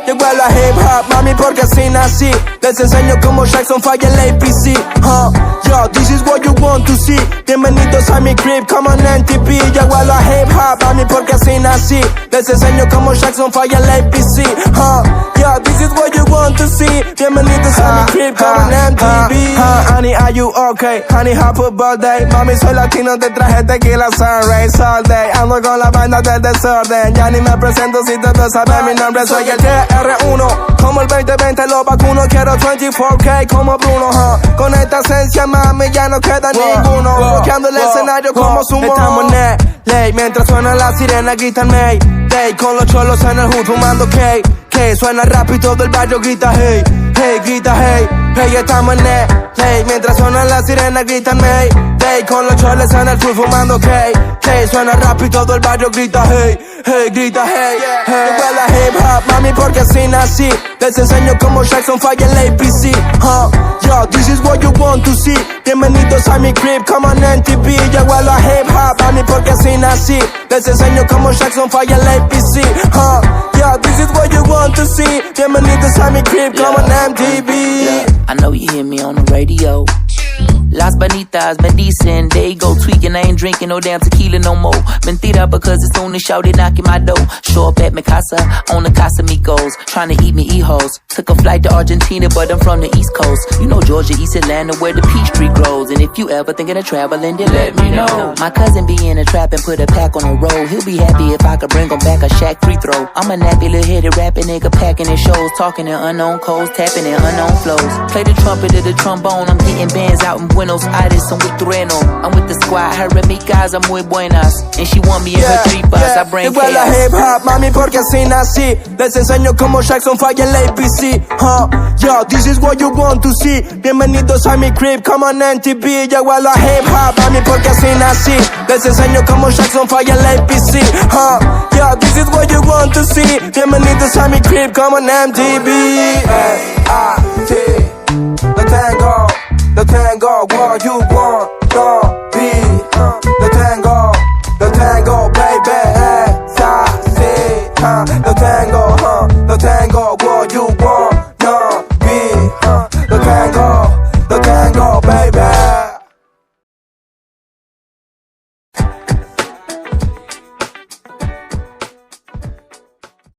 Llegó a la hip hop, mami, porque así nací. Les enseño cómo Jackson falla el APC. Yo, this is what you want to see. Bienvenidos a mi crib, come on NTP. Llegó a la hip hop, mami, porque así nací. Les enseño cómo Jackson falla el APC. Yo, this is what you want to see. Bienvenidos a mi crib, come on MTV. Honey, are you okay? Honey, happy birthday. Mami, soy latino, te traje tequila sunrise all day. Ando con la banda del desorden. Ya ni me presento si todos saben mi nombre. Soy el TR1. Como el 2020 lo vacuno. Quiero 24K como Bruno. Con esta esencia, mami, ya no queda ninguno. Bloqueando el escenario como sumo. Estamos en LA mientras suena la sirena, gritan Mayday. Con los cholos en el hood fumando K. Suena rap y todo el barrio grita hey, hey, grita hey, hey, estamos en LA mientras suena la sirena gritan Mayday. Con los choles en el hood fumando K. Suena rap y todo el barrio grita hey, hey, grita hey, hey. Llegó a la hip hop, mami, porque así nací. Les enseño cómo Jackson falla el APC. Yo, this is what you want to see. Bienvenidos a mi crib, come on NTP. Llegó a la hip hop, mami, porque así nací. Les enseño cómo Jackson falla el APC. Yo, this is what you want to see. Bienvenidos a mi crib, come on MTV. I know you hear me on the radio. Las Bonitas me dicen they go tweaking. I ain't drinking no damn tequila no more. Mentira, because as soon as shouted knocking my door. Show up at mi casa on the Casamigos, trying to eat me e-hoes. Took a flight to Argentina, but I'm from the East Coast. You know Georgia, East Atlanta, where the peach tree grows. And if you ever thinking of traveling, then let me know. My cousin be in a trap and put a pack on the road. He'll be happy if I could bring him back a Shaq free throw. I'm a nappy little headed rapping nigga, packing his shows, talking in unknown codes, tapping in unknown flows. Play the trumpet or the trombone, I'm getting bands out in Buenos Aires. I'm with Trueno, I'm with the squad. Her amigas, I'm muy buenas. And she want me in her tripas, I bring chaos. Igual a hip hop, mami, porque así nací. Les enseño cómo Jackson falla el APC. Yo, this is what you want to see. Bienvenidos a mi crib, come on NTV. Llegó a la hip hop, mami, porque así nací. Les enseño cómo Jackson falla el APC. Yo, this is what you want to see. Bienvenidos a mi crib, come on MTV. Lo tengo, what you